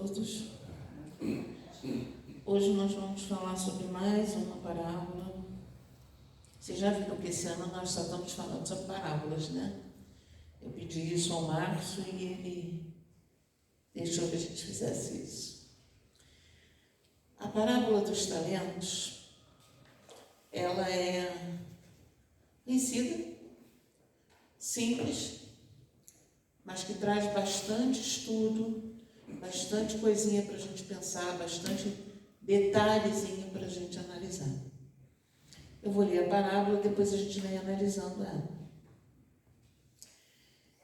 todos. Hoje nós vamos falar sobre mais uma parábola. Vocês já viram que esse ano nós só estamos falando sobre parábolas, né? Eu pedi isso ao Márcio e ele deixou que a gente fizesse isso. A parábola dos talentos, ela é conhecida, simples, mas que traz bastante estudo, bastante coisinha para a gente pensar, bastante detalhezinho para a gente analisar. Eu vou ler a parábola, depois a gente vem analisando ela.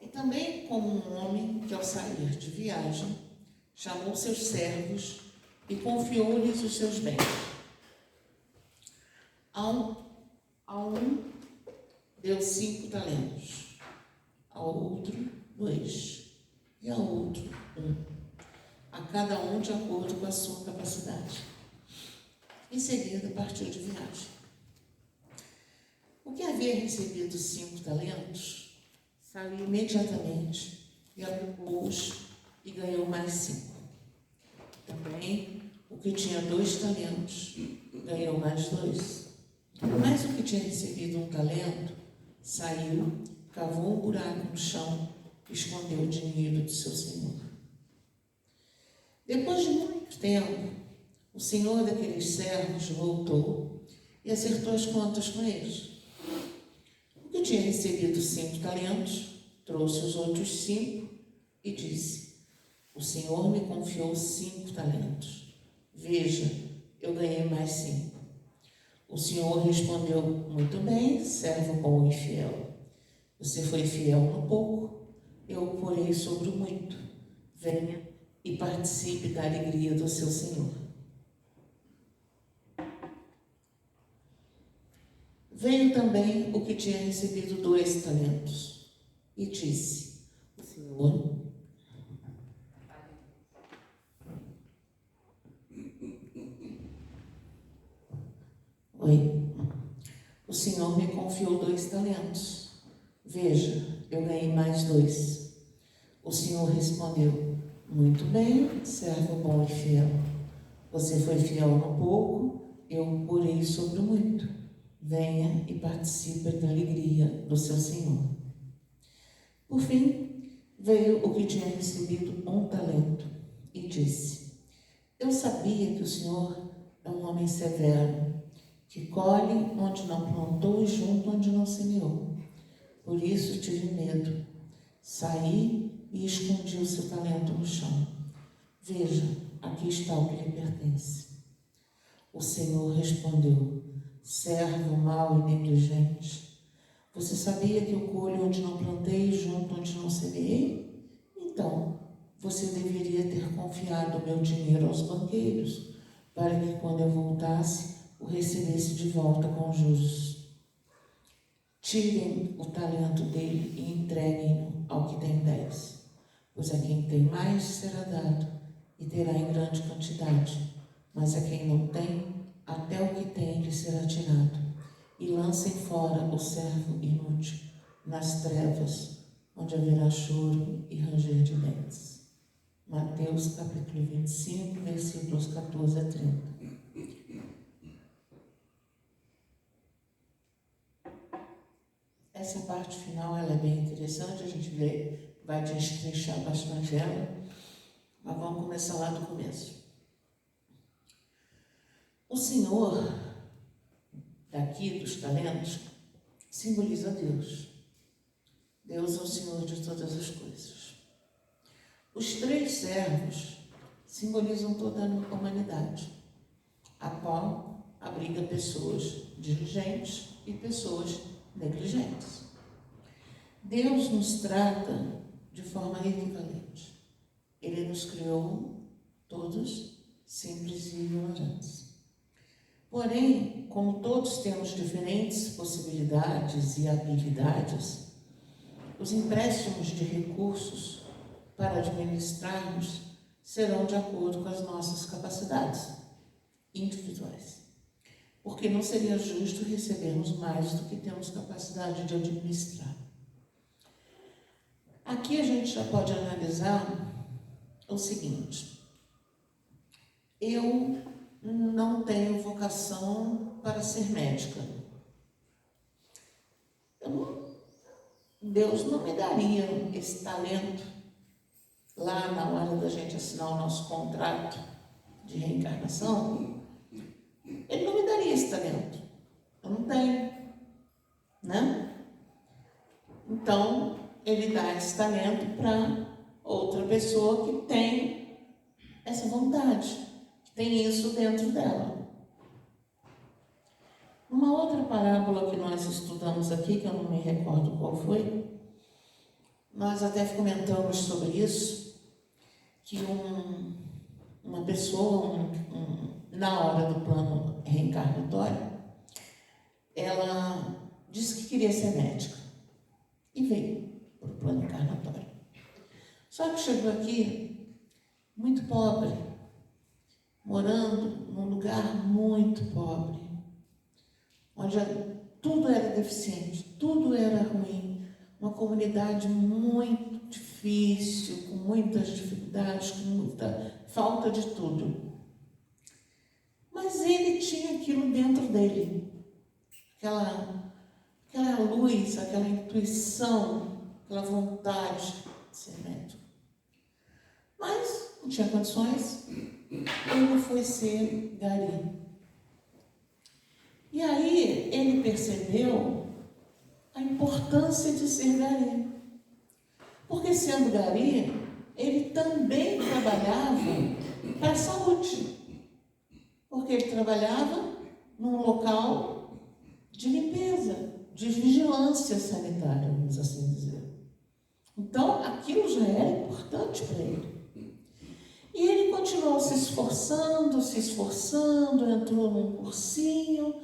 E também como um homem que ao sair de viagem, chamou seus servos e confiou-lhes os seus bens. A um deu 5 talentos, ao outro 2 e ao outro 1, a cada um de acordo com a sua capacidade. Em seguida partiu de viagem. O que havia recebido 5 talentos saiu imediatamente e aplicou-os e ganhou mais 5. Também o que tinha 2 talentos ganhou mais 2. Mas o que tinha recebido 1 talento saiu, cavou um buraco no chão e escondeu o dinheiro do seu senhor. Depois de muito tempo, o senhor daqueles servos voltou e acertou as contas com eles. O que tinha recebido 5 talentos trouxe os outros 5 e disse: o senhor me confiou 5 talentos. Veja, eu ganhei mais 5. O senhor respondeu: muito bem, servo bom e fiel. Você foi fiel no pouco, eu o porei sobre o muito. Venha e participe da alegria do seu senhor. Veio também o que tinha recebido 2 talentos e disse: o senhor O senhor me confiou 2 talentos. Veja, eu ganhei mais 2. O senhor respondeu: muito bem, servo bom e fiel. Você foi fiel no pouco, eu o porei sobre o muito. Venha e participe da alegria do seu senhor. Por fim, veio o que tinha recebido 1 talento e disse: eu sabia que o senhor é um homem severo, que colhe onde não plantou e junta onde não semeou. Por isso tive medo. Saí e escondi o seu talento no chão. Veja, aqui está o que lhe pertence. O senhor respondeu: servo mau e negligente, você sabia que eu colho onde não plantei e junto onde não semeei? Então, você deveria ter confiado o meu dinheiro aos banqueiros, para que quando eu voltasse, o recebesse de volta com juros. Tirem o talento dele e entreguem-no ao que tem 10, pois a quem tem mais será dado e terá em grande quantidade, mas a quem não tem, até o que tem lhe será tirado. E lancem fora o servo inútil nas trevas, onde haverá choro e ranger de dentes. Mateus capítulo 25, versículos 14 a 30. Essa parte final ela é bem interessante, a gente vai destrinchar bastante ela, mas vamos começar lá do começo. O senhor daqui dos talentos simboliza Deus. Deus é o senhor de todas as coisas. Os 3 servos simbolizam toda a humanidade, a qual abriga pessoas diligentes e pessoas negligentes. Deus nos trata de forma equivalente. Ele nos criou todos simples e ignorantes. Porém, como todos temos diferentes possibilidades e habilidades, os empréstimos de recursos para administrarmos serão de acordo com as nossas capacidades individuais. Porque não seria justo recebermos mais do que temos capacidade de administrar. Aqui a gente já pode analisar o seguinte: eu não tenho vocação para ser médica. Deus não me daria esse talento lá na hora da gente assinar o nosso contrato de reencarnação. Ele não me daria esse talento. Eu não tenho, né? Então, ele dá esse talento para outra pessoa que tem essa vontade, que tem isso dentro dela. Uma outra parábola que nós estudamos aqui, que eu não me recordo qual foi, nós até comentamos sobre isso, que uma pessoa, na hora do plano reencarnatório, ela disse que queria ser médica e veio para o plano encarnatório. Só que chegou aqui muito pobre, morando num lugar muito pobre, onde tudo era deficiente, tudo era ruim, uma comunidade muito difícil, com muitas dificuldades, com muita falta de tudo. Mas ele tinha aquilo dentro dele, aquela luz, aquela intuição, aquela vontade de ser médico. Mas não tinha condições, ele foi ser gari. E aí ele percebeu a importância de ser gari. Porque sendo gari, ele também trabalhava para a saúde. Porque ele trabalhava num local de limpeza, de vigilância sanitária, vamos assim dizer. Então, aquilo já era importante para ele. E ele continuou se esforçando, entrou num cursinho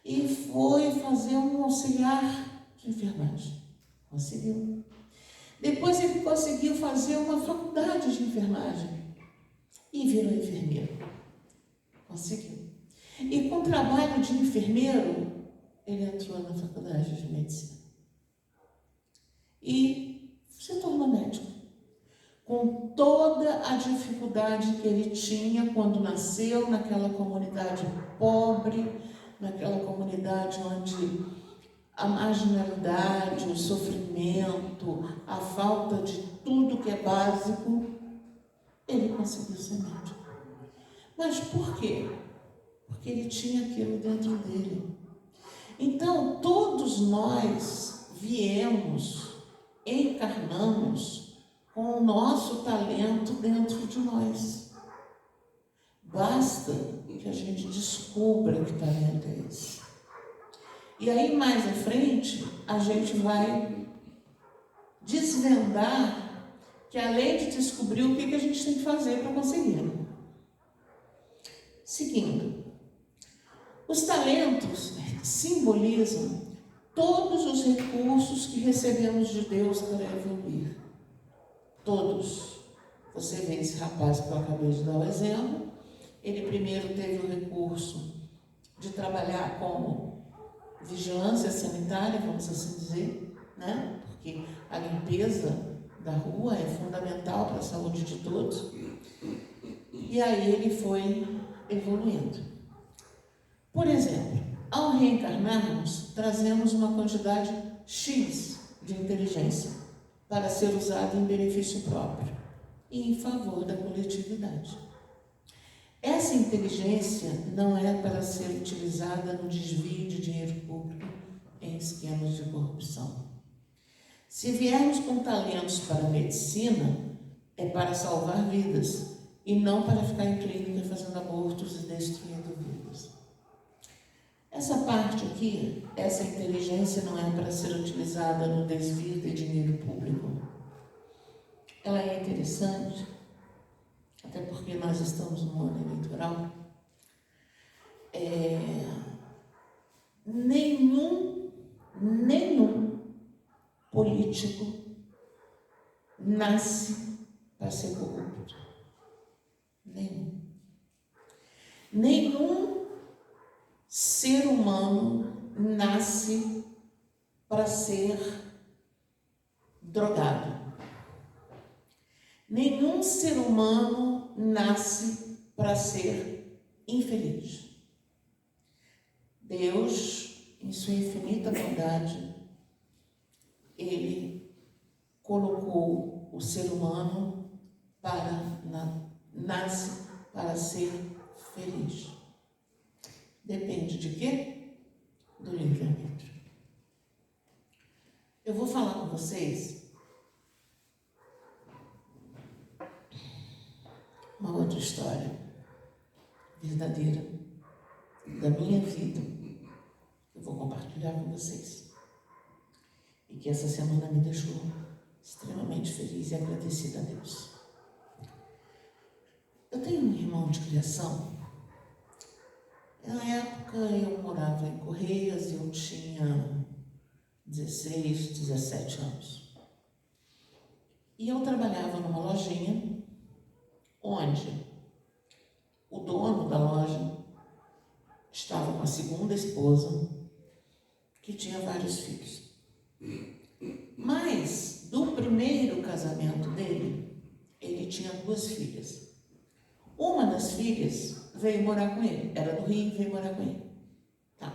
e foi fazer um auxiliar de enfermagem. Conseguiu. Depois ele conseguiu fazer uma faculdade de enfermagem e virou enfermeiro. Conseguiu. E com o trabalho de enfermeiro, ele entrou na faculdade de medicina. E se tornou médico. Com toda a dificuldade que ele tinha quando nasceu naquela comunidade pobre, naquela comunidade onde a marginalidade, o sofrimento, a falta de tudo que é básico, ele conseguiu ser médico. Mas por quê? Porque ele tinha aquilo dentro dele. Então, todos nós encarnamos com o nosso talento dentro de nós. Basta que a gente descubra que talento é esse. E aí, mais à frente, a gente vai desvendar que, além de descobrir o que a gente tem que fazer para conseguir. Seguindo, os talentos simbolizam todos os recursos que recebemos de Deus para evoluir. Todos. Você vê esse rapaz que eu acabei de dar o exemplo. Ele primeiro teve o recurso de trabalhar como vigilância sanitária, vamos assim dizer, né? Porque a limpeza da rua é fundamental para a saúde de todos. E aí ele foi evoluindo. Por exemplo, ao reencarnarmos, trazemos uma quantidade X de inteligência para ser usada em benefício próprio e em favor da coletividade. Essa inteligência não é para ser utilizada no desvio de dinheiro público em esquemas de corrupção. Se viermos com talentos para a medicina, é para salvar vidas e não para ficar em clínica fazendo abortos e destruindo vidas. Essa parte aqui, essa inteligência não é para ser utilizada no desvio de dinheiro público. Ela é interessante, até porque nós estamos no ano eleitoral. Nenhum político nasce para ser corrupto. Nenhum ser humano nasce para ser drogado. Nenhum ser humano nasce para ser infeliz. Deus, em sua infinita bondade, Ele colocou o ser humano nasce para ser feliz. Depende de quê? Do livre-arbítrio. Eu vou falar com vocês uma outra história verdadeira da minha vida. Eu vou compartilhar com vocês. E que essa semana me deixou extremamente feliz e agradecida a Deus. Eu tenho um irmão de criação. Na época eu morava em Correias e eu tinha 16, 17 anos. E eu trabalhava numa lojinha onde o dono da loja estava com a segunda esposa, que tinha vários filhos. Mas, do primeiro casamento dele, ele tinha 2 filhas. Uma das filhas veio morar com ele, era do Rio e veio morar com ele. Tá.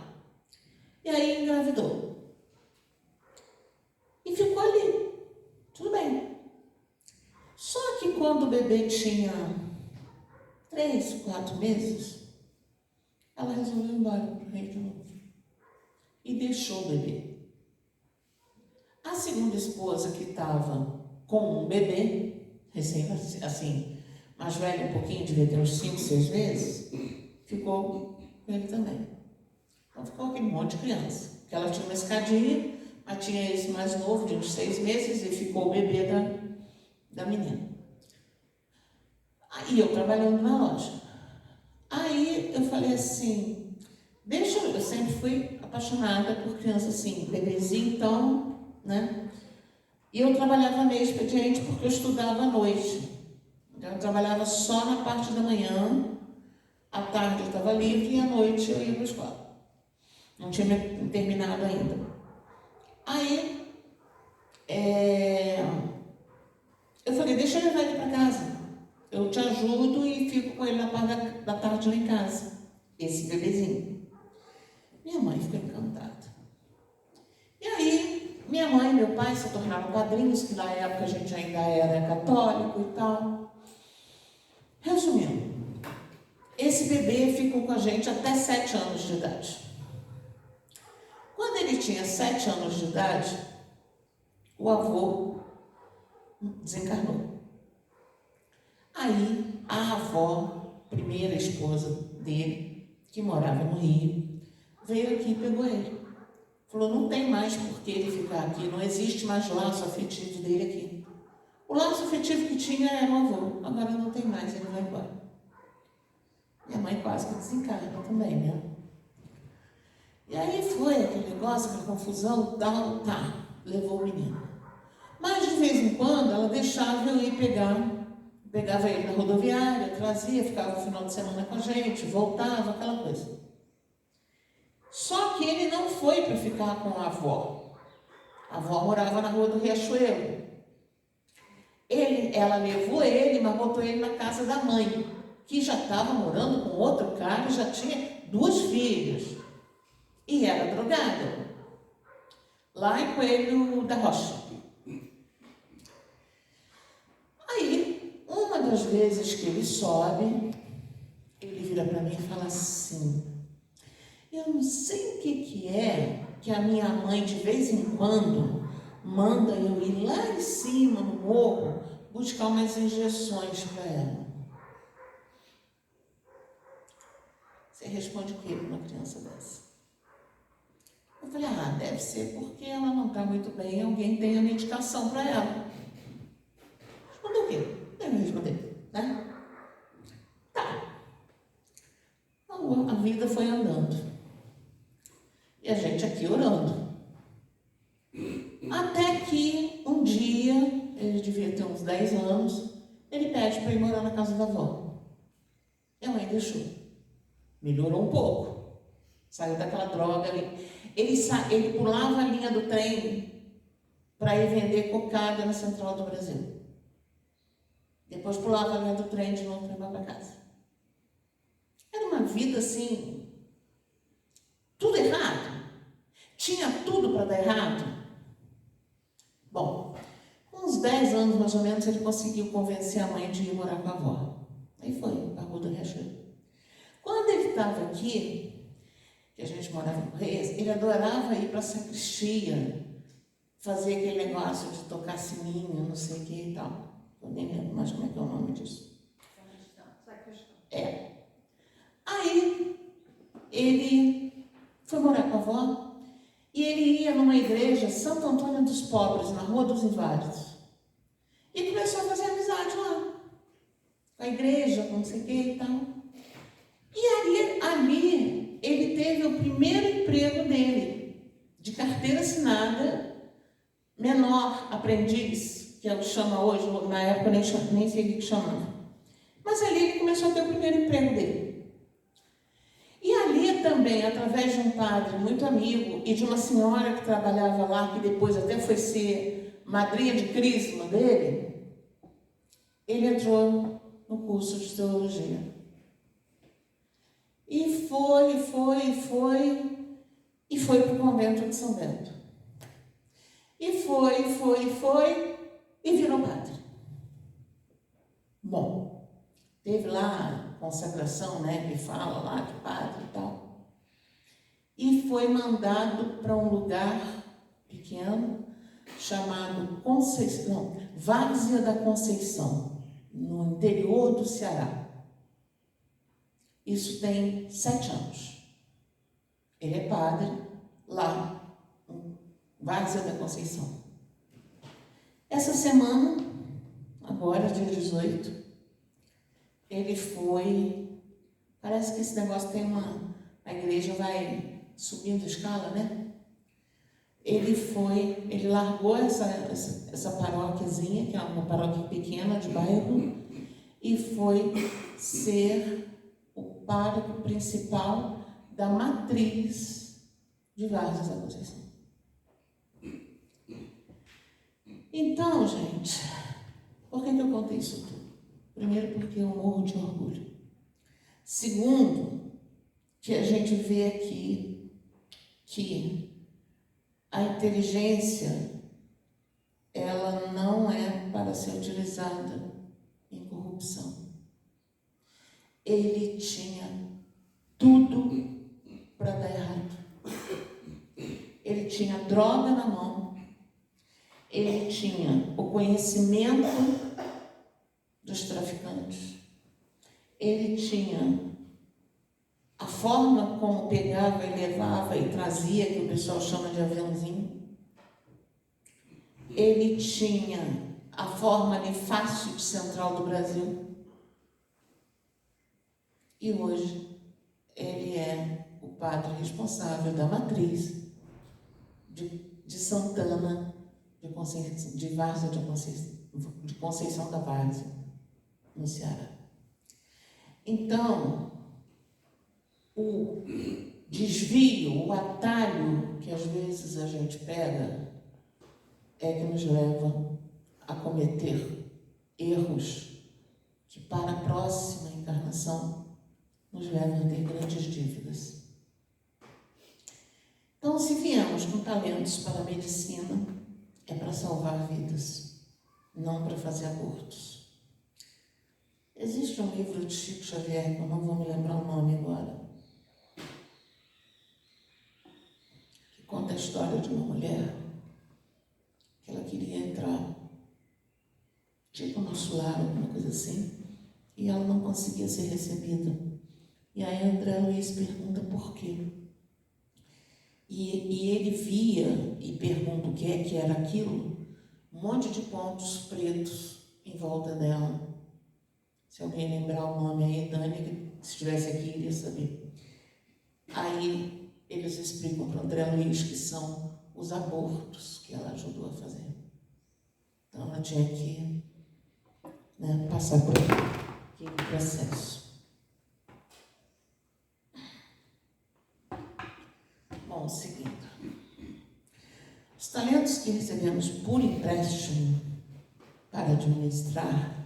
E aí engravidou. E ficou ali. Tudo bem. Só que quando o bebê tinha 3, 4 meses, ela resolveu ir embora para o Rio de novo. E deixou o bebê. A segunda esposa, que estava com um bebê, recém, assim, mais velho um pouquinho, devia ter uns 5, 6 meses, ficou com ele também. Então ficou aquele monte de criança. Porque ela tinha uma escadinha, mas tinha esse mais novo, de uns 6 meses, e ficou o bebê da menina. Aí eu trabalhando na loja. Aí eu falei assim, eu sempre fui apaixonada por criança assim, bebezinho, então, né? E eu trabalhava meio expediente porque eu estudava à noite. Então eu trabalhava só na parte da manhã, à tarde eu estava livre e à noite eu ia para a escola. Não tinha terminado ainda. Aí, eu falei, deixa eu levar ele para casa. Eu te ajudo e fico com ele na parte da tarde lá em casa. Esse bebezinho. Minha mãe ficou encantada. E aí, minha mãe e meu pai se tornaram padrinhos, que na época a gente ainda era católico e tal. Resumindo, esse bebê ficou com a gente até 7 anos de idade. Quando ele tinha 7 anos de idade, o avô desencarnou. Aí, a avó, primeira esposa dele, que morava no Rio, veio aqui e pegou ele. Falou, não tem mais por que ele ficar aqui, não existe mais laço afetivo dele aqui. O laço afetivo que tinha era o avô, agora não tem mais, ele vai embora. Minha mãe quase que desencarna também, né? E aí foi aquele negócio, aquela confusão, tal, tá, levou o menino. Mas de vez em quando ela deixava eu ir pegava ele na rodoviária, trazia, ficava o final de semana com a gente, voltava, aquela coisa. Só que ele não foi para ficar com a avó. A avó morava na rua do Riachuelo. Ela levou ele, mas botou ele na casa da mãe, que já estava morando com outro cara e já tinha 2 filhas. E era drogada. Lá em Coelho da Rocha. Aí, uma das vezes que ele sobe, ele vira para mim e fala assim, eu não sei o que é que a minha mãe de vez em quando manda eu ir lá em cima no morro buscar umas injeções para ela. Você responde o que para uma criança dessa? Eu falei, deve ser porque ela não está muito bem, alguém tem a medicação para ela. Respondeu o quê? Deve responder, né? Tá. Então, a vida foi andando. E a gente aqui orando. Até que um dia, ele devia ter uns 10 anos, ele pede para ir morar na casa da avó. E a mãe deixou. Melhorou um pouco. Saiu daquela droga ali. Ele pulava a linha do trem para ir vender cocada na Central do Brasil. Depois pulava a linha do trem de novo para ir para casa. uma vida assim, tudo errado. Tinha tudo para dar errado. Bom, com uns 10 anos mais ou menos, ele conseguiu convencer a mãe de ir morar com a avó. Aí foi, para a Rua do Riachuelo. Quando ele estava aqui, que a gente morava em Reis, ele adorava ir para a sacristia, fazer aquele negócio de tocar sininho, não sei o que e tal. Eu nem lembro mais como é que é o nome disso. É. Aí, ele foi morar com a avó e ele ia numa igreja, Santo Antônio dos Pobres, na Rua dos Inválidos. E começou a fazer amizade lá. Com a igreja, com não sei o que e tal. E ali ele teve o primeiro emprego dele, de carteira assinada, menor aprendiz, que é o que chama hoje, na época nem sei o que chamava. Mas ali ele começou a ter o primeiro emprego dele. E ali também, através de um padre muito amigo e de uma senhora que trabalhava lá, que depois até foi ser madrinha de crisma dele, ele entrou no curso de teologia. E foi para o convento de São Bento. E foi, e virou padre. Bom, teve lá a consagração, né, que fala lá de padre e tal. E foi mandado para um lugar pequeno, chamado Várzea da Conceição, no interior do Ceará. Isso tem 7 anos. Ele é padre lá, em Várzea da Conceição. Essa semana, agora, dia 18, ele foi... Parece que esse negócio tem a igreja vai subindo a escala, né? Ele largou essa paróquiazinha, que é uma paróquia pequena de bairro, e foi ser o pároco principal da matriz de Várzea da Conceição. Então, gente, por que eu contei isso tudo? Primeiro, porque eu morro de orgulho. Segundo, que a gente vê aqui que a inteligência, ela não é para ser utilizada em corrupção. Ele tinha tudo para dar errado. Ele tinha droga na mão, ele tinha o conhecimento dos traficantes, ele tinha a forma como pegava e levava e trazia, que o pessoal chama de aviãozinho. Ele tinha a forma ali fácil de central do Brasil. E hoje ele é o padre responsável da matriz de Santana, de Várzea de Conceição da Várzea, no Ceará. Então, o desvio, o atalho que às vezes a gente pega é que nos leva a cometer erros que para a próxima encarnação nos levam a ter grandes dívidas. Então, se viemos com talentos para a medicina, é para salvar vidas, não para fazer abortos. Existe um livro de Chico Xavier, que eu não vou me lembrar o nome agora, que conta a história de uma mulher que ela queria entrar, tipo no solar, alguma coisa assim, e ela não conseguia ser recebida. E aí André Luiz pergunta por quê. E ele via, e pergunta o que é que era aquilo, um monte de pontos pretos em volta dela. Se alguém lembrar o nome aí, Dani, que se estivesse aqui, iria saber. Aí eles explicam para André Luiz que são os abortos que ela ajudou a fazer. Então ela tinha que passar por aquele processo. Bom, seguindo. Os talentos que recebemos por empréstimo para administrar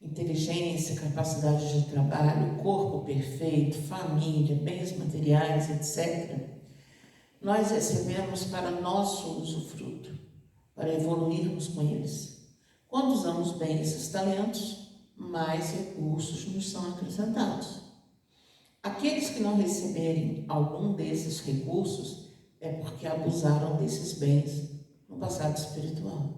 inteligência, capacidade de trabalho, corpo perfeito, família, bens materiais, etc., nós recebemos para nosso usufruto, para evoluirmos com eles. Quando usamos bem esses talentos, mais recursos nos são acrescentados. Aqueles que não receberem algum desses recursos é porque abusaram desses bens no passado espiritual.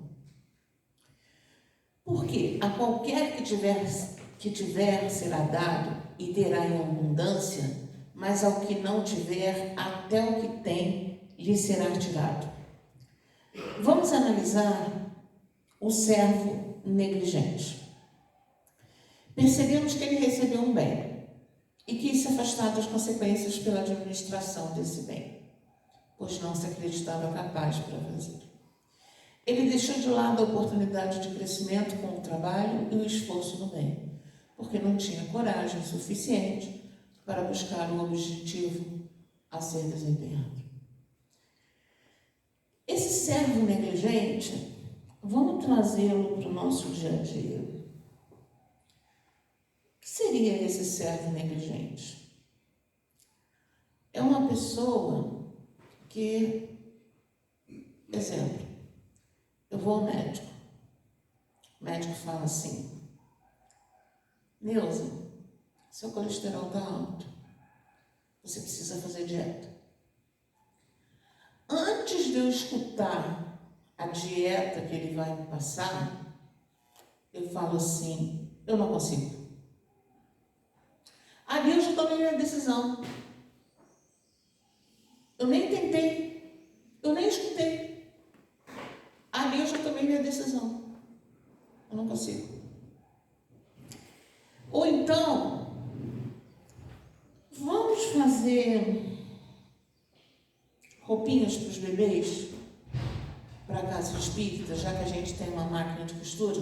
Porque a qualquer que tiver será dado e terá em abundância, mas ao que não tiver, até o que tem lhe será tirado. Vamos analisar o servo negligente. Percebemos que ele recebeu um bem e quis se afastar das consequências pela administração desse bem, pois não se acreditava capaz para fazer. Ele deixou de lado a oportunidade de crescimento com o trabalho e o esforço no bem, porque não tinha coragem suficiente para buscar o objetivo a ser desempenhado. Esse servo negligente, vamos trazê-lo para o nosso dia a dia. O que seria esse servo negligente? É uma pessoa que, exemplo, eu vou ao médico. O médico fala assim: Neuza, seu colesterol está alto. Você precisa fazer dieta. Antes de eu escutar a dieta que ele vai me passar, eu falo assim: eu não consigo. Ali eu já tomei minha decisão. Eu nem tentei, eu nem escutei. Ali eu já tomei minha decisão. Eu não consigo. Ou então, vamos fazer roupinhas para os bebês, para a casa espírita, já que a gente tem uma máquina de costura?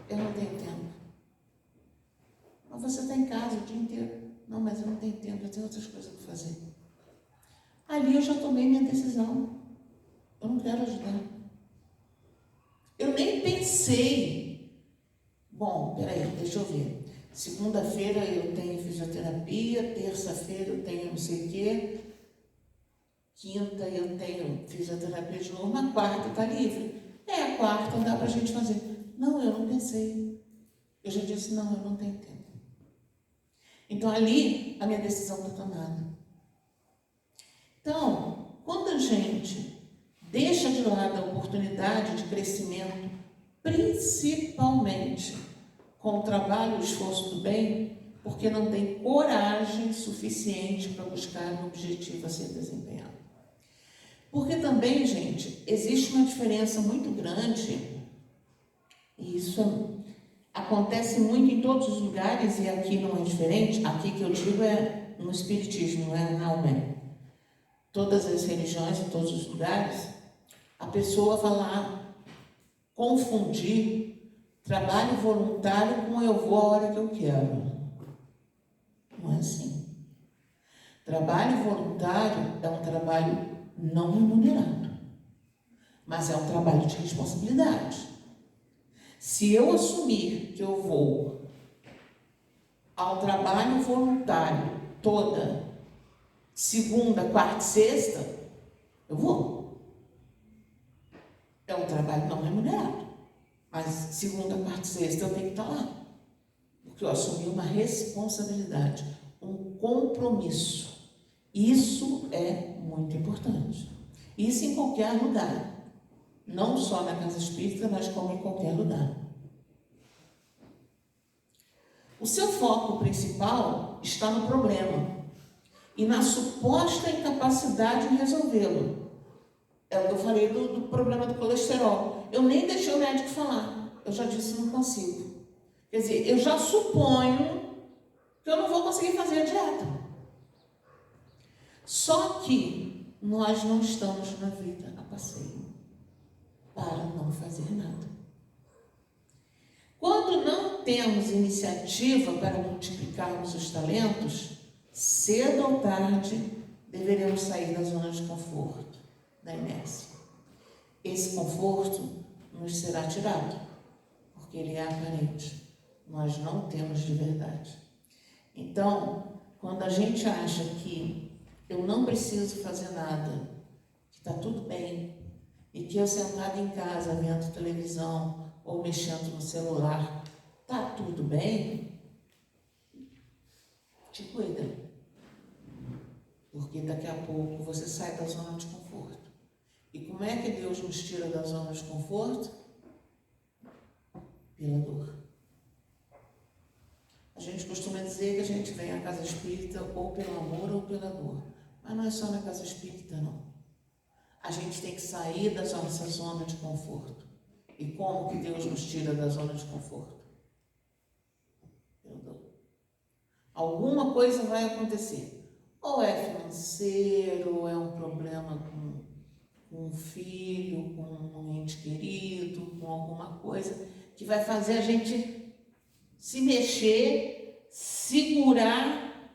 Eu não tenho tempo. Mas você está em casa o dia inteiro. Não, mas eu não tenho tempo, eu tenho outras coisas para fazer. Ali eu já tomei minha decisão. Eu não quero ajudar. Eu nem pensei. Bom, peraí, deixa eu ver. Segunda-feira eu tenho fisioterapia, terça-feira eu tenho não sei o quê, quinta eu tenho fisioterapia de novo, a quarta está livre. A quarta dá para a gente fazer. Não, eu não pensei. Eu já disse, não, eu não tenho tempo. Então ali a minha decisão está tomada. Então, quando a gente deixa de lado a oportunidade de crescimento, principalmente com o trabalho e o esforço do bem, porque não tem coragem suficiente para buscar um objetivo a ser desempenhado. Porque também, gente, existe uma diferença muito grande, e isso acontece muito em todos os lugares, e aqui não é diferente. Aqui que eu digo é no espiritismo, não é na Umbanda. Todas as religiões, em todos os lugares, a pessoa vai lá confundir trabalho voluntário com eu vou a hora que eu quero. Não é assim. Trabalho voluntário é um trabalho não remunerado, mas é um trabalho de responsabilidade. Se eu assumir que eu vou ao trabalho voluntário toda segunda, quarta e sexta, eu vou. É um trabalho não remunerado. Mas segunda, quarta e sexta eu tenho que estar lá. Porque eu assumi uma responsabilidade, um compromisso. Isso é muito importante. Isso em qualquer lugar. Não só na casa espírita, mas como em qualquer lugar. O seu foco principal está no problema e na suposta incapacidade de resolvê-lo. É o que eu falei do problema do colesterol. Eu nem deixei o médico falar. Eu já disse, não consigo. Quer dizer, eu já suponho que eu não vou conseguir fazer a dieta. Só que nós não estamos na vida a passeio para não fazer nada. Quando não temos iniciativa para multiplicarmos os talentos, cedo ou tarde deveremos sair da zona de conforto, da inércia. Esse conforto nos será tirado. porque ele é aparente. Nós não temos de verdade. Então, quando a gente acha que eu não preciso fazer nada, que está tudo bem, e que eu sentado em casa vendo televisão ou mexendo no celular, está tudo bem, te cuida. Porque daqui a pouco você sai da zona de conforto. E como é que Deus nos tira da zona de conforto? Pela dor. A gente costuma dizer que a gente vem à casa espírita ou pelo amor ou pela dor. Mas não é só na casa espírita, não. A gente tem que sair da nossa zona de conforto. E como que Deus nos tira da zona de conforto? Pela dor. Alguma coisa vai acontecer. Ou é financeiro, ou é um problema com um filho, com um ente querido, com alguma coisa que vai fazer a gente se mexer, segurar,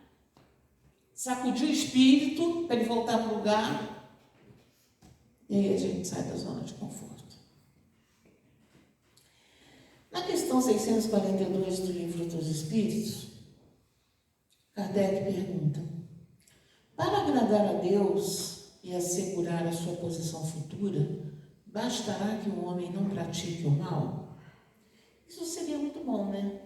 sacudir o espírito para ele voltar para o lugar. E aí a gente sai da zona de conforto. Na questão 642 do Livro dos Espíritos, Kardec pergunta: para agradar a Deus e assegurar a sua posição futura, bastará que o homem não pratique o mal? Isso seria muito bom, né?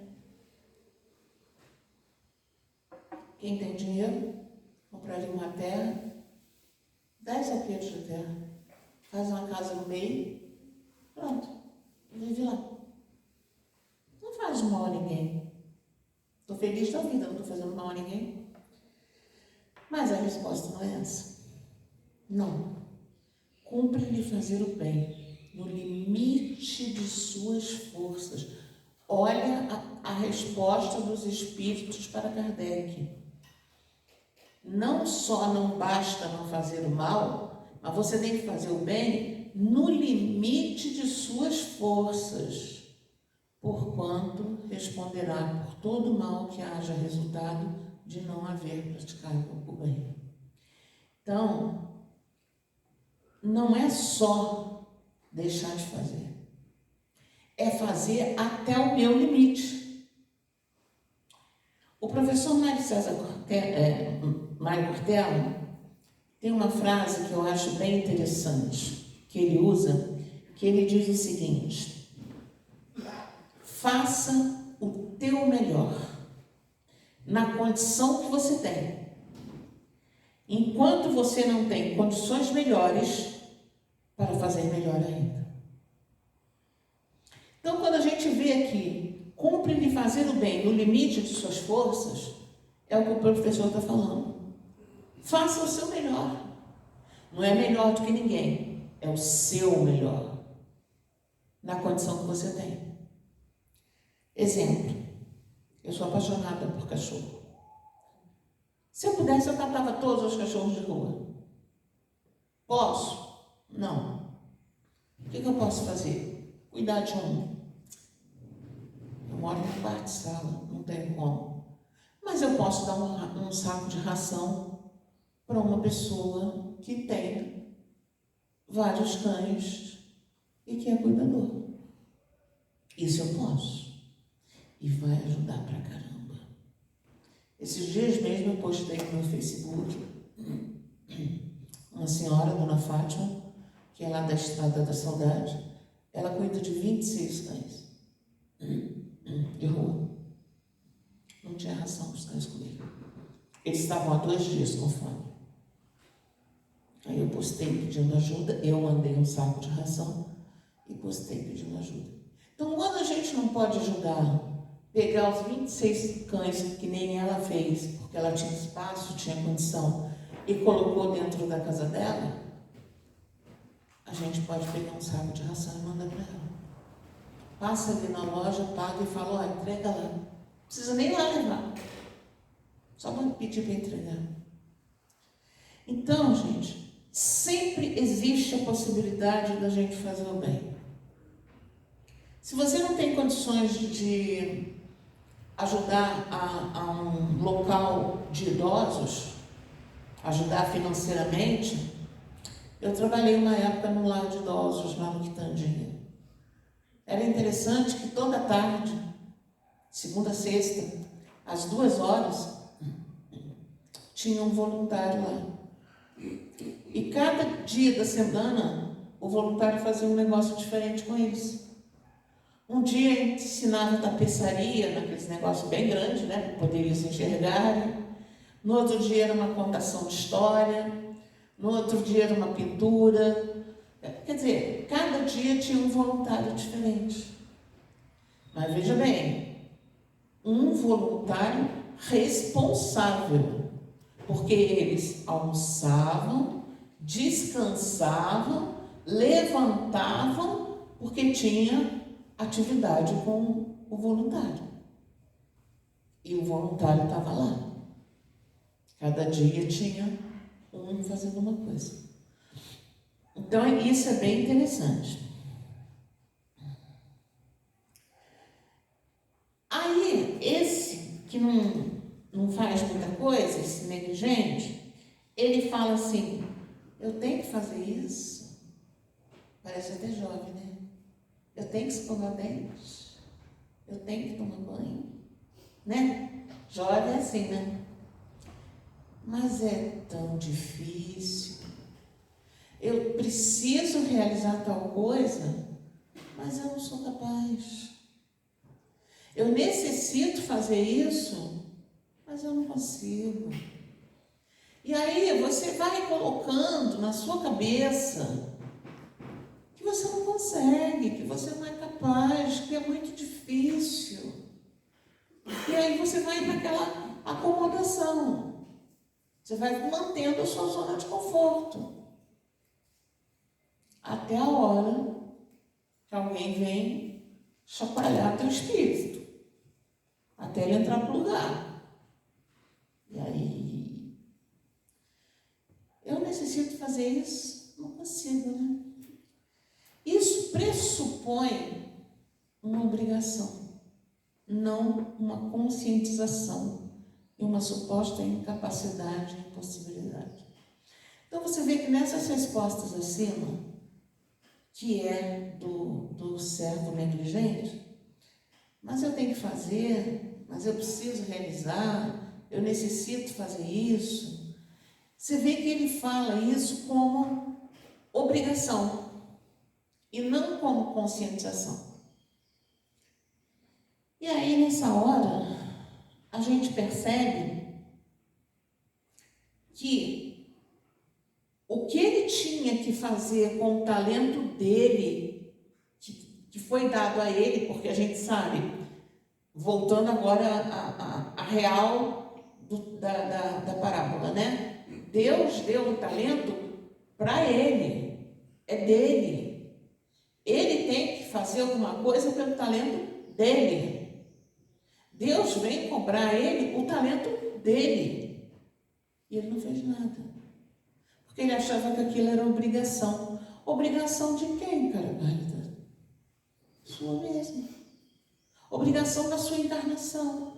Quem tem dinheiro, compraria uma terra, 10 alqueires de terra, faz uma casa no meio, pronto, vive lá. Não faz mal a ninguém. Estou feliz da vida, não estou fazendo mal a ninguém. Mas a resposta não é essa. Não. Cumpre-lhe fazer o bem, no limite de suas forças. Olha a resposta dos espíritos para Kardec. Não só não basta não fazer o mal, mas você tem que fazer o bem no limite de suas forças, porquanto responderá por todo mal que haja resultado de não haver praticado o bem. Então, não é só deixar de fazer, é fazer até o meu limite. O professor Mário Cortella tem uma frase que eu acho bem interessante, que ele usa, que ele diz o seguinte: faça o teu melhor, na condição que você tem. Enquanto você não tem condições melhores, para fazer melhor ainda. Então, quando a gente vê aqui, cumpre-lhe fazer o bem no limite de suas forças, é o que o professor está falando. Faça o seu melhor. Não é melhor do que ninguém, é o seu melhor, na condição que você tem. Exemplo, eu sou apaixonada por cachorro. Se eu pudesse, eu catava todos os cachorros de rua. Posso? Não. O que eu posso fazer? Cuidar de um. Eu moro no quarto de sala, não tenho como. Mas eu posso dar um saco de ração para uma pessoa que tem vários cães e que é cuidador. Isso eu posso. E vai ajudar pra caramba. Esses dias mesmo eu postei no meu Facebook uma senhora, Dona Fátima, que é lá da Estrada da Saudade. Ela cuida de 26 cães de rua. Não tinha ração para os cães comigo. Eles estavam há 2 dias com fome. Aí eu postei pedindo ajuda, eu mandei um saco de ração e postei pedindo ajuda. Então, quando a gente não pode ajudar, pegar os 26 cães que nem ela fez, porque ela tinha espaço, tinha condição, e colocou dentro da casa dela, a gente pode pegar um saco de ração e mandar para ela. Passa ali na loja, paga e fala: ó, entrega lá. Não precisa nem lá levar. Só pedir para entregar. Então, gente, sempre existe a possibilidade da gente fazer o bem. Se você não tem condições de ajudar a um local de idosos, ajudar financeiramente, eu trabalhei uma época no lar de idosos, lá no Quitandinha. Era interessante que toda tarde, segunda a sexta, às 2 horas, tinha um voluntário lá. E cada dia da semana, o voluntário fazia um negócio diferente com eles. Um dia ensinava tapeçaria, naqueles negócios bem grandes, né, para poder eles enxergarem. No outro dia era uma contação de história. No outro dia era uma pintura. Quer dizer, cada dia tinha um voluntário diferente. Mas veja bem, um voluntário responsável, porque eles almoçavam, descansavam, levantavam, porque tinha atividade com o voluntário. E o voluntário estava lá. Cada dia tinha um fazendo uma coisa. Então, isso é bem interessante. Aí, esse que não faz muita coisa, esse negligente, ele fala assim, eu tenho que fazer isso. Parece até jovem, né? Eu tenho que escovar dentes. Eu tenho que tomar banho. Né? Jovem é assim, né? Mas é tão difícil. Eu preciso realizar tal coisa, mas eu não sou capaz. Eu necessito fazer isso, mas eu não consigo. E aí você vai colocando na sua cabeça que você não consegue, que você não é capaz, que é muito difícil. E aí você vai naquela acomodação. Você vai mantendo a sua zona de conforto. Até a hora que alguém vem chacoalhar teu espírito. Até ele entrar para o lugar. E aí, eu necessito fazer isso, não consigo, né? Isso pressupõe uma obrigação, não uma conscientização e uma suposta incapacidade e impossibilidade. Então você vê que nessas respostas acima, que é do servo negligente, mas eu tenho que fazer, mas eu preciso realizar, eu necessito fazer isso. Você vê que ele fala isso como obrigação e não como conscientização. E aí, nessa hora, a gente percebe que o que ele tinha que fazer com o talento dele, que foi dado a ele, porque a gente sabe, voltando agora à real da parábola, né? Deus deu o talento para ele, é dele. Ele tem que fazer alguma coisa pelo talento dele. Deus vem cobrar a ele o talento dele. E ele não fez nada. Porque ele achava que aquilo era obrigação. Obrigação de quem, cara pálida? Sua mesma. Obrigação da sua encarnação.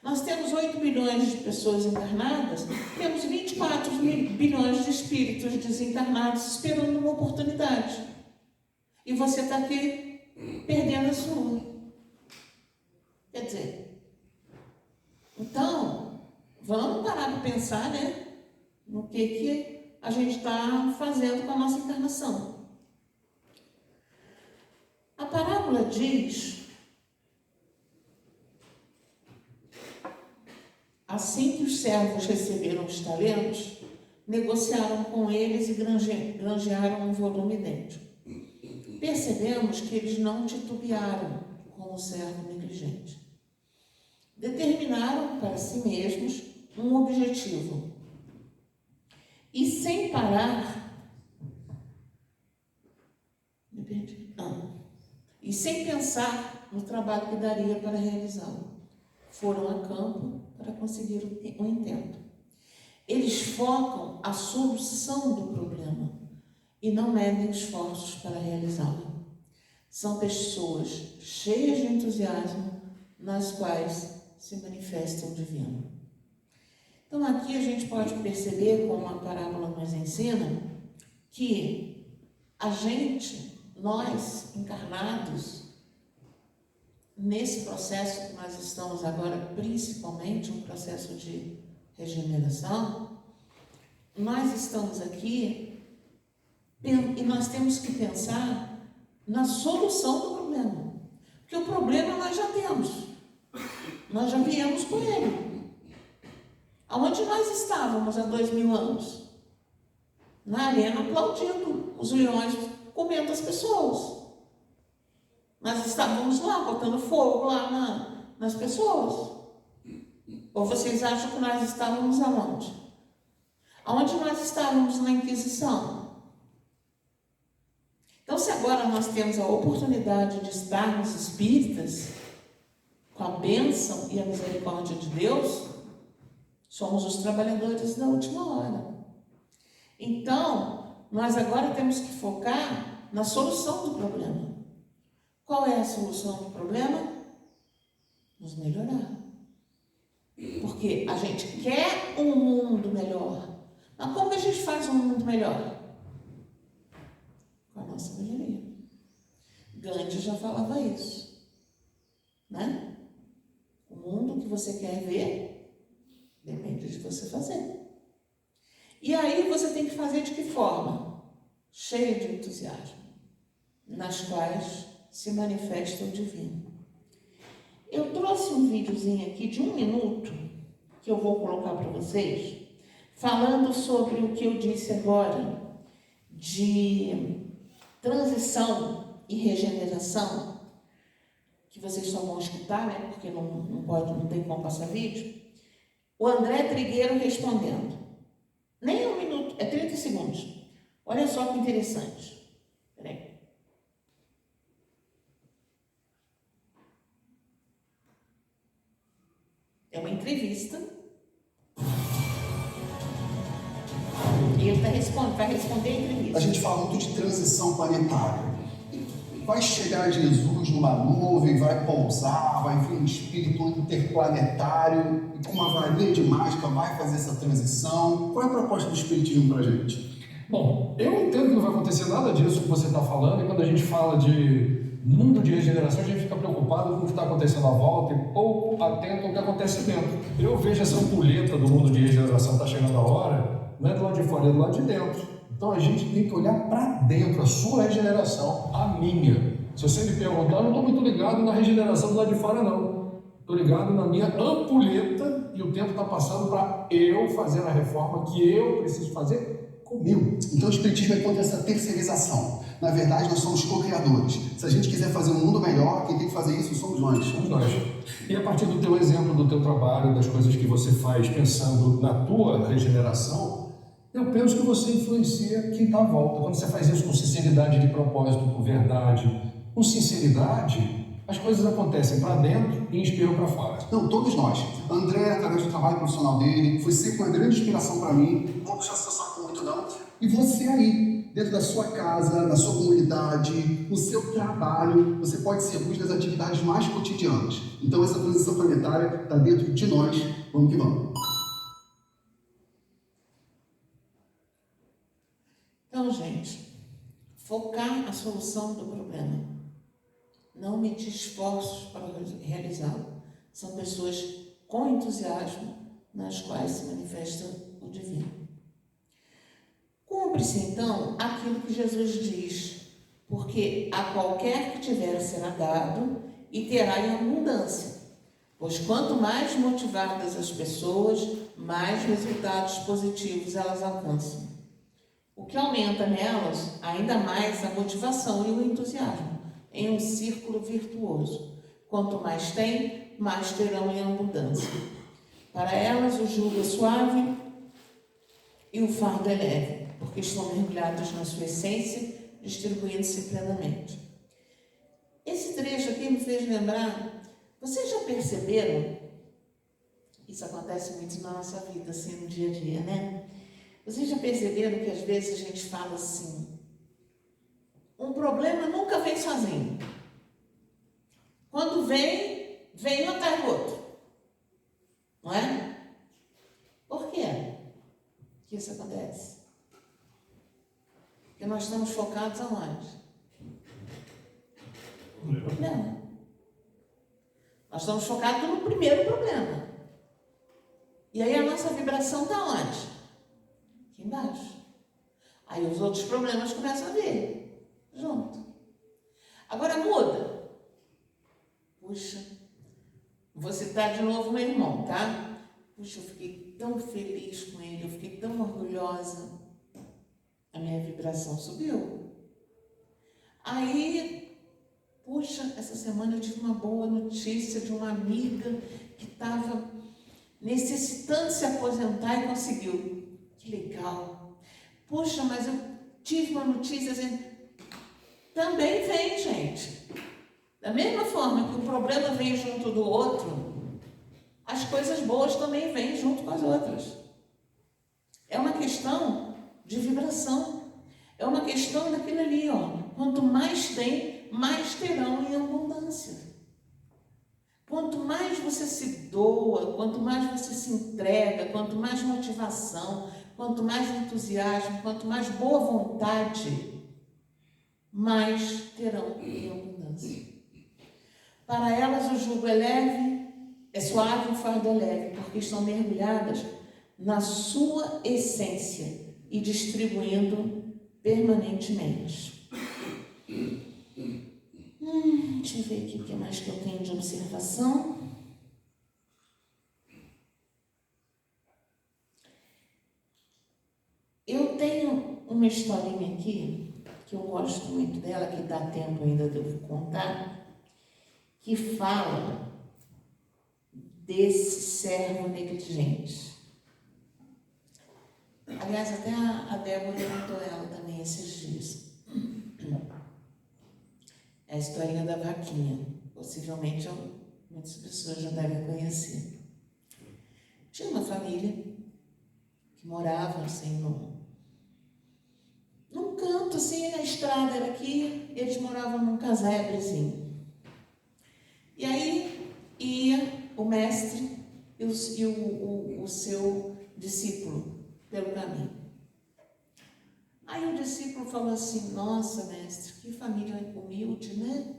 Nós temos 8 bilhões de pessoas encarnadas, temos 24 bilhões de espíritos desencarnados esperando uma oportunidade. E você está aqui perdendo a sua. Quer dizer, então, vamos parar para pensar, né? No que a gente está fazendo com a nossa encarnação. A parábola diz, assim que os servos receberam os talentos, negociaram com eles e granjearam um volume idêntico. Percebemos que eles não titubearam como servo negligente. Determinaram para si mesmos um objetivo. E sem parar, e sem pensar no trabalho que daria para realizá-lo, foram a campo para conseguir o intento. Eles focam a solução do problema e não medem esforços para realizá-lo. São pessoas cheias de entusiasmo, nas quais se manifesta o divino. Então aqui a gente pode perceber, como a parábola nos ensina, que a gente nós, encarnados, nesse processo que nós estamos agora, principalmente um processo de regeneração, nós estamos aqui e nós temos que pensar na solução do problema. Porque o problema nós já temos. Nós já viemos com ele. Aonde nós estávamos há 2000 anos? Na arena aplaudindo os leões comendo as pessoas. Nós estávamos lá, botando fogo lá nas pessoas. Ou vocês acham que nós estávamos aonde? Aonde nós estávamos na Inquisição? Então, se agora nós temos a oportunidade de estarmos espíritas, com a bênção e a misericórdia de Deus, somos os trabalhadores da última hora. Então, nós agora temos que focar na solução do problema. Qual é a solução do problema? Nos melhorar. Porque a gente quer um mundo melhor. Mas como que a gente faz um mundo melhor? Com a nossa melhoria. Gandhi já falava isso, né? O mundo que você quer ver depende de você fazer. E aí você tem que fazer de que forma? Cheio de entusiasmo, nas quais se manifesta o divino. Eu trouxe um videozinho aqui de 1 minuto, que eu vou colocar para vocês, falando sobre o que eu disse agora, de transição e regeneração, que vocês só vão escutar, né? Porque não tem como passar vídeo. O André Trigueiro respondendo. Nem 1 minuto, é 30 segundos. Olha só que interessante. Peraí. É uma entrevista. E ele vai responder a entrevista. A gente fala muito de transição planetária. Vai chegar Jesus numa nuvem, vai pousar, vai vir um espírito interplanetário e com uma varinha de mágica vai fazer essa transição. Qual é a proposta do espiritismo pra gente? Bom, eu entendo que não vai acontecer nada disso que você está falando, e quando a gente fala de mundo de regeneração, a gente fica preocupado com o que está acontecendo à volta e pouco atento ao que acontece dentro. Eu vejo essa ampulheta do mundo de regeneração está chegando a hora, não é do lado de fora, é do lado de dentro. Então a gente tem que olhar para dentro, a sua regeneração, a minha. Se você me perguntar, eu não estou muito ligado na regeneração do lado de fora, não. Estou ligado na minha ampulheta e o tempo está passando para eu fazer a reforma que eu preciso fazer comigo. Então o espiritismo é contra essa terceirização. Na verdade, nós somos co-criadores. Se a gente quiser fazer um mundo melhor, quem tem que fazer isso somos nós. Somos nós. E a partir do teu exemplo, do teu trabalho, das coisas que você faz pensando na tua regeneração, eu penso que você influencia quem está à volta. Quando você faz isso com sinceridade de propósito, com verdade, com sinceridade, as coisas acontecem para dentro e inspiram para fora. Não, todos nós. André, através do trabalho profissional dele, foi sempre uma grande inspiração para mim. Não vou puxar seu saco muito, não. E você aí, dentro da sua casa, na sua comunidade, no seu trabalho, você pode ser luz das atividades mais cotidianas. Então essa transição planetária está dentro de nós. Vamos que vamos. Então, gente, focar a solução do problema. Não medir esforços para realizá-lo. São pessoas com entusiasmo nas quais se manifesta o divino. Cumpre-se, então, aquilo que Jesus diz, porque a qualquer que tiver será dado e terá em abundância. Pois quanto mais motivadas as pessoas, mais resultados positivos elas alcançam. O que aumenta nelas ainda mais a motivação e o entusiasmo, em um círculo virtuoso. Quanto mais tem, mais terão em abundância. Para elas o jugo é suave e o fardo é leve, porque estão mergulhados na sua essência, distribuindo-se plenamente. Esse trecho aqui me fez lembrar, vocês já perceberam, isso acontece muito na nossa vida, assim, no dia a dia, né? Vocês já perceberam que às vezes a gente fala assim, um problema nunca vem sozinho. Quando vem um atrás do outro. Não é? Por quê que isso acontece? Porque nós estamos focados aonde? no problema. Nós estamos focados no primeiro problema. E aí a nossa vibração está onde? Aqui embaixo. Aí os outros problemas começam a vir junto. Agora muda. Puxa, vou citar de novo meu irmão, tá? Puxa, eu fiquei tão feliz com ele, eu fiquei tão orgulhosa. A minha vibração subiu. Aí, puxa, essa semana eu tive uma boa notícia de uma amiga que estava necessitando se aposentar e conseguiu. Que legal. Puxa, mas eu tive uma notícia assim. Também vem, gente. Da mesma forma que o problema vem junto do outro, as coisas boas também vêm junto com as outras. É uma questão de vibração. É uma questão daquilo ali, ó. Quanto mais tem, mais terão em abundância. Quanto mais você se doa, quanto mais você se entrega, quanto mais motivação, quanto mais entusiasmo, quanto mais boa vontade, mais terão em abundância. Para elas o jugo é leve, é suave, o fardo é leve, porque estão mergulhadas na sua essência e distribuindo permanentemente. Deixa eu ver aqui o que mais que eu tenho de observação. Eu tenho uma historinha aqui, que eu gosto muito dela, que dá tempo ainda de eu contar, que fala desse servo negligente. Aliás, até a Débora levantou ela também esses dias. É a historinha da vaquinha. Possivelmente muitas pessoas já devem conhecer. Tinha uma família que morava assim num canto, assim, a estrada era aqui, eles moravam num casebrezinho. E aí ia o mestre e o seu discípulo pelo caminho. Aí o discípulo falou assim: nossa, mestre, que família humilde, né?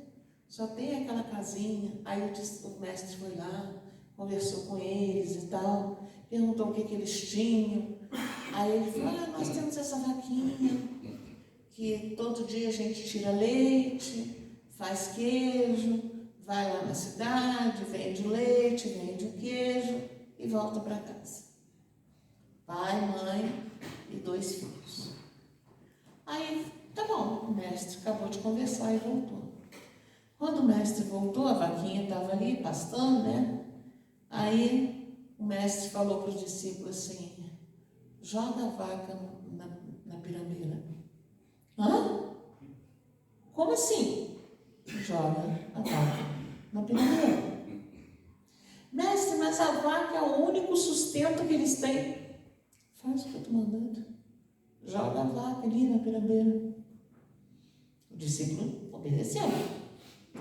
Só tem aquela casinha. Aí o mestre foi lá, conversou com eles e tal, perguntou o que eles tinham. Aí ele falou: nós temos essa vaquinha, que todo dia a gente tira leite, faz queijo, vai lá na cidade, vende o leite, vende o queijo e volta para casa. Pai, mãe e 2 filhos. Aí, tá bom, o mestre acabou de conversar e voltou. Quando o mestre voltou, a vaquinha estava ali pastando, né? Aí o mestre falou para os discípulos assim: joga a vaca na pirambeira. Hã? Como assim? Joga a vaca na pirambeira. Mestre, mas a vaca é o único sustento que eles têm. Faz o que eu estou mandando. Joga a vaca ali na pirambeira. O discípulo obedeceu.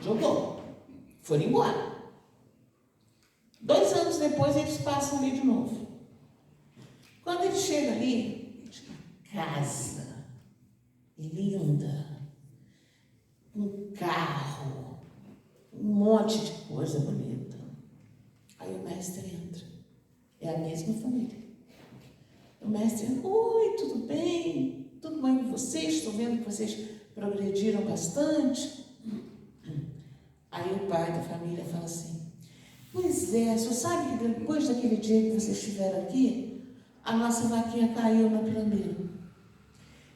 Jogou. Foram embora. 2 anos depois eles passam ali de novo. Quando ele chega ali, casa linda, um carro, um monte de coisa bonita. Aí o mestre entra. É a mesma família. O mestre entra: oi, tudo bem? Tudo bem com vocês? Estou vendo que vocês progrediram bastante. Aí o pai da família fala assim: pois é, senhor sabe que depois daquele dia que vocês estiveram aqui, a nossa vaquinha caiu na pirambeira.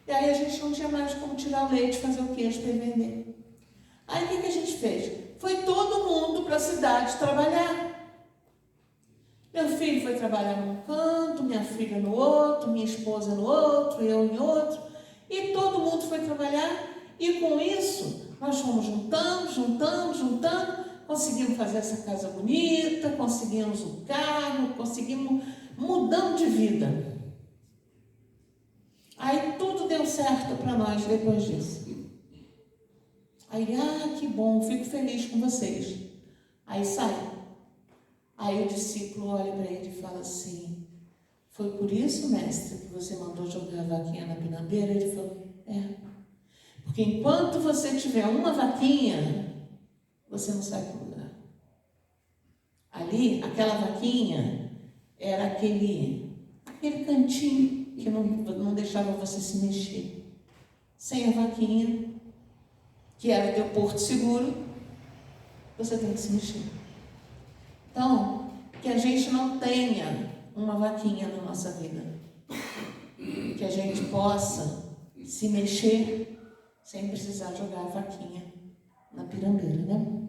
E aí a gente não tinha mais como tirar o leite e fazer o queijo para vender. Aí o que a gente fez? Foi todo mundo para a cidade trabalhar. Meu filho foi trabalhar num canto, minha filha no outro, minha esposa no outro, eu em outro. E todo mundo foi trabalhar. E com isso, nós fomos juntando, conseguimos fazer essa casa bonita, conseguimos um carro, conseguimos, mudamos de vida. Aí tudo deu certo para nós depois disso. Aí, que bom, fico feliz com vocês. Aí sai. Aí o discípulo olha para ele e fala assim: foi por isso, mestre, que você mandou jogar a vaquinha na pirambeira? Ele falou: é. Porque enquanto você tiver uma vaquinha, você não sai para o lugar. Ali, aquela vaquinha era aquele cantinho que não deixava você se mexer. Sem a vaquinha, que era o teu porto seguro, você tem que se mexer. Então, que a gente não tenha uma vaquinha na nossa vida. Que a gente possa se mexer sem precisar jogar a vaquinha na pirambeira, né?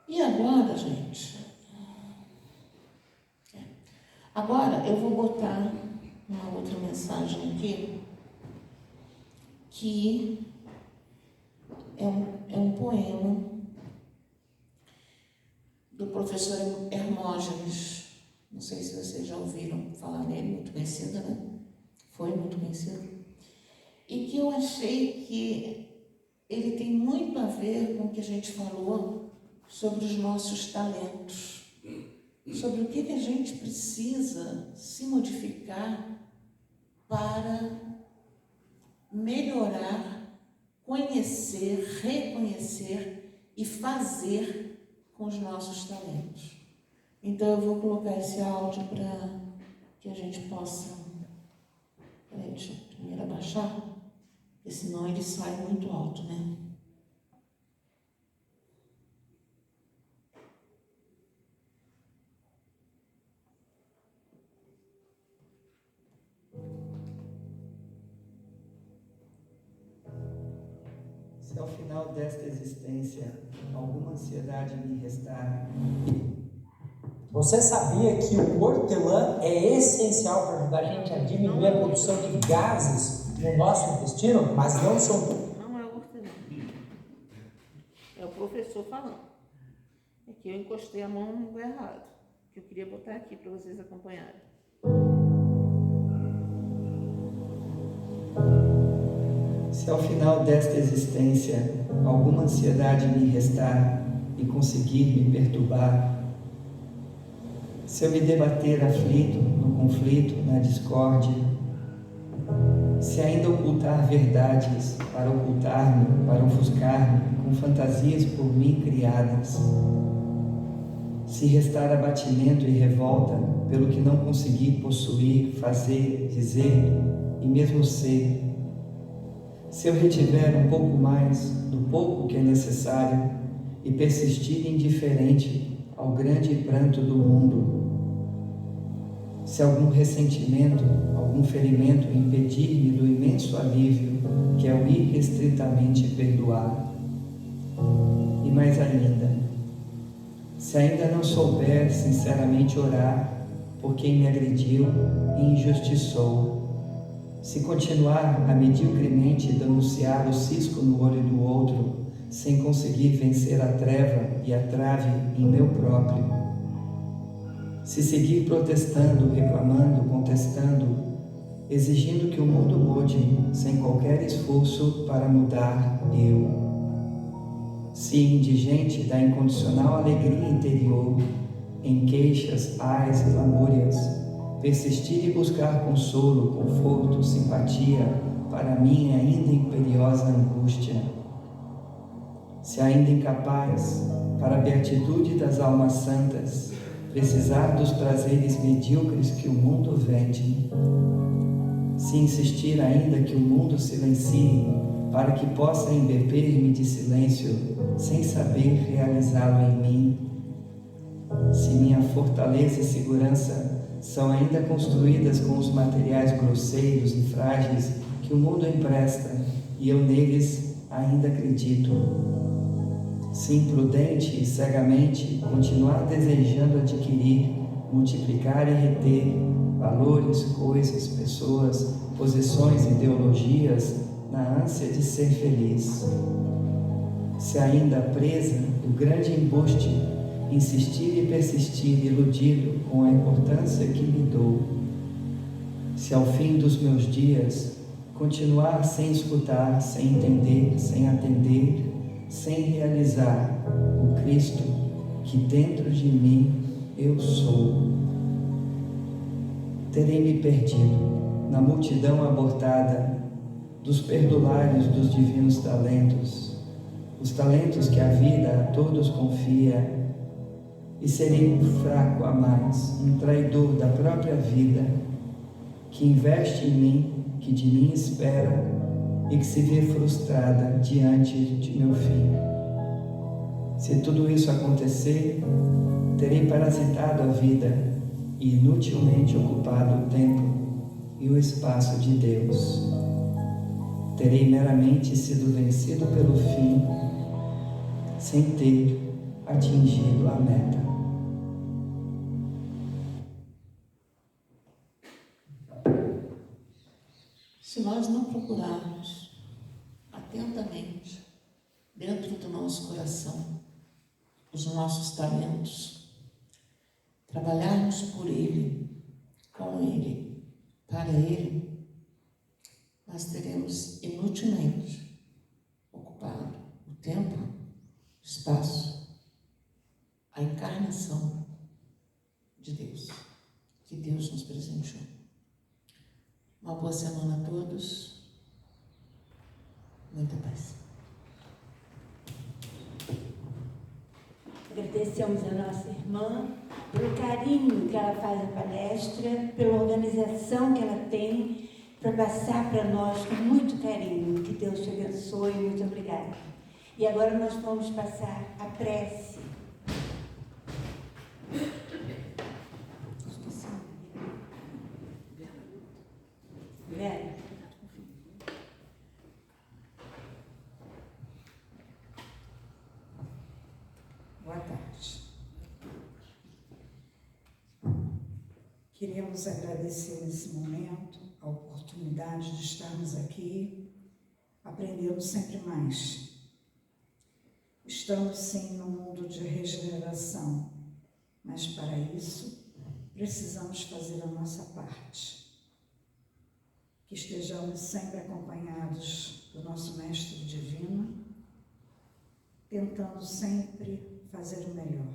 E agora, gente? Agora eu vou botar uma outra mensagem aqui, que é um poema do professor Hermógenes. Não sei se vocês já ouviram falar nele, muito conhecido, né? Foi muito conhecido. E que eu achei que ele tem muito a ver com o que a gente falou sobre os nossos talentos, sobre o que a gente precisa se modificar para melhorar, conhecer, reconhecer e fazer com os nossos talentos. Então eu vou colocar esse áudio para que a gente possa... Peraí, deixa eu primeiro abaixar, porque senão ele sai muito alto, né? Se ao final desta existência alguma ansiedade me restar... Você sabia que o hortelã é essencial para ajudar a gente a diminuir a produção de gases no nosso intestino, mas não são... Não é o hortelã. É o professor falando. É que eu encostei a mão no lugar errado, que eu queria botar aqui para vocês acompanharem. Se ao final desta existência alguma ansiedade me restar e conseguir me perturbar, se eu me debater aflito no conflito, na discórdia, se ainda ocultar verdades para ocultar-me, para ofuscar-me com fantasias por mim criadas, se restar abatimento e revolta pelo que não consegui possuir, fazer, dizer e mesmo ser, se eu retiver um pouco mais do pouco que é necessário e persistir indiferente ao grande pranto do mundo, se algum ressentimento, algum ferimento impedir-me do imenso alívio que é o irrestritamente perdoar, e mais ainda, se ainda não souber sinceramente orar por quem me agrediu e injustiçou, se continuar a mediocremente denunciar o cisco no olho do outro, sem conseguir vencer a treva e a trave em meu próprio, se seguir protestando, reclamando, contestando, exigindo que o mundo mude, sem qualquer esforço para mudar eu, se indigente da incondicional alegria interior, em queixas, ais e lamúrias, persistir e buscar consolo, conforto, simpatia para minha ainda imperiosa angústia, se ainda incapaz, para a beatitude das almas santas, precisar dos prazeres medíocres que o mundo vende, se insistir ainda que o mundo silencie para que possa embeber-me de silêncio sem saber realizá-lo em mim, se minha fortaleza e segurança são ainda construídas com os materiais grosseiros e frágeis que o mundo empresta e eu neles ainda acredito, se imprudente e cegamente continuar desejando adquirir, multiplicar e reter valores, coisas, pessoas, posições, ideologias, na ânsia de ser feliz, se ainda presa do grande embuste, insistir e persistir iludido com a importância que me dou, se ao fim dos meus dias continuar sem escutar, sem entender, sem atender, sem realizar o Cristo que dentro de mim eu sou, terei me perdido na multidão abortada dos perdulários dos divinos talentos, os talentos que a vida a todos confia, e serei um fraco a mais, um traidor da própria vida, que investe em mim, que de mim espera e que se vê frustrada diante de meu fim. Se tudo isso acontecer, terei parasitado a vida e inutilmente ocupado o tempo e o espaço de Deus. Terei meramente sido vencido pelo fim, sem ter atingido a meta. Se nós não procurarmos atentamente, dentro do nosso coração, os nossos talentos, trabalharmos por Ele, com Ele, para Ele, nós teremos inutilmente ocupado o tempo, o espaço, a encarnação de Deus, que Deus nos presenteou. Uma boa semana a todos. Muita paz. Agradecemos a nossa irmã pelo carinho que ela faz a palestra, pela organização que ela tem para passar para nós com muito carinho. Que Deus te abençoe, muito obrigada. E agora nós vamos passar a prece. Vera. Boa tarde. Queríamos agradecer nesse momento a oportunidade de estarmos aqui, aprendendo sempre mais. Estamos sim num mundo de regeneração, mas para isso precisamos fazer a nossa parte. Que estejamos sempre acompanhados do nosso Mestre Divino, tentando sempre fazer o melhor.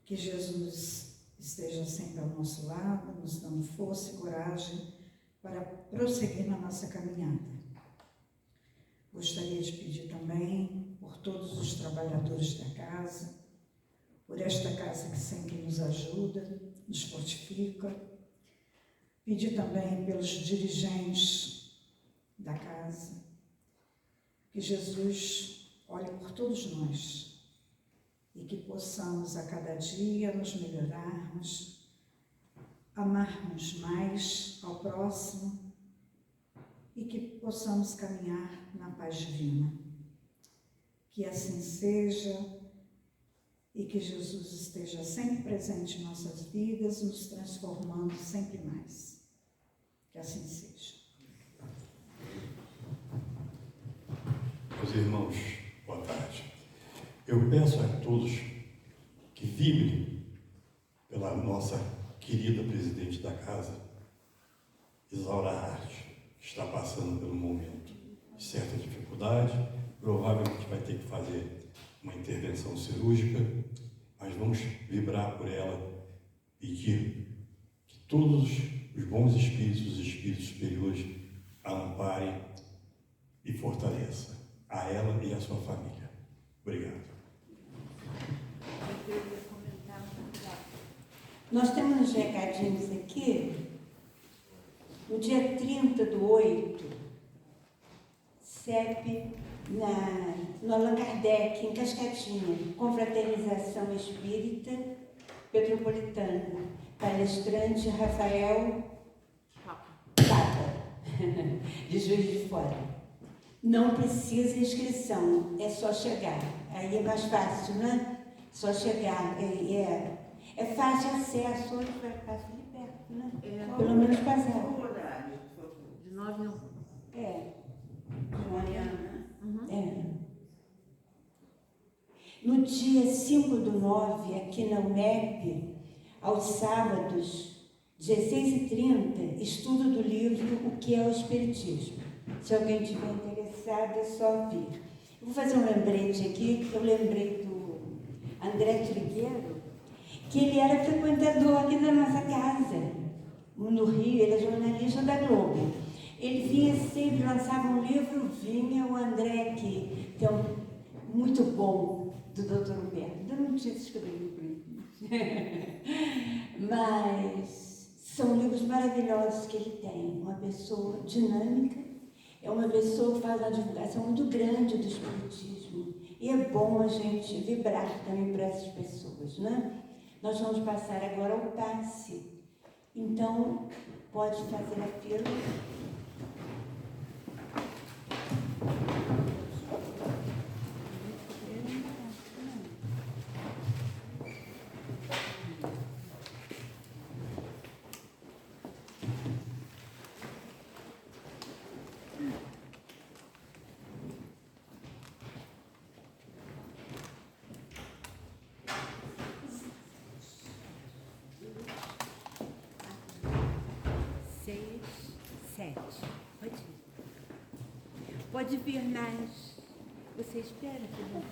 Que Jesus esteja sempre ao nosso lado, nos dando força e coragem para prosseguir na nossa caminhada. Gostaria de pedir também por todos os trabalhadores da casa, por esta casa que sempre nos ajuda, nos fortifica. Pedir também pelos dirigentes da casa, que Jesus olhe por todos nós e que possamos a cada dia nos melhorarmos, amarmos mais ao próximo e que possamos caminhar na paz divina. Que assim seja e que Jesus esteja sempre presente em nossas vidas, nos transformando sempre mais. Que assim seja. Meus irmãos, boa tarde. Eu peço a todos que vibrem pela nossa querida presidente da casa, Isaura Arte, que está passando por um momento de certa dificuldade, provavelmente vai ter que fazer uma intervenção cirúrgica, mas vamos vibrar por ela, pedir que todos os bons espíritos, os espíritos superiores, a amparem e fortaleçam a ela e a sua família. Obrigado. Nós temos uns recadinhos aqui. No dia 30/8, CEP no Allan Kardec, em Cascatinha, Confraternização Espírita Petropolitana, palestrante Rafael Papa, de Juiz de Fora. Não precisa inscrição, é só chegar. Aí é mais fácil, né? Só chegar. É fácil acesso, hoje é fácil de perto, né? Pelo menos passar. De 9 a 1. É. De manhã, né? É. No dia 5/9, aqui na UNEP, aos sábados, 16h30, estudo do livro O que é o Espiritismo. Se alguém estiver interessado, é só vir. Eu vou fazer um lembrete aqui, que eu lembrei do André Trigueiro, que ele era frequentador aqui da nossa casa, no Rio, ele é jornalista da Globo. Ele vinha sempre lançava um livro, vinha o André, que é muito bom, do Dr. Humberto. Ainda não tinha escrevido para ele. Mas são livros maravilhosos que ele tem. Uma pessoa dinâmica, é uma pessoa que faz uma divulgação muito grande do espiritismo. E é bom a gente vibrar também para essas pessoas, né? Nós vamos passar agora ao passe. Então, pode fazer a fila. Pode vir mais. Você espera, filha?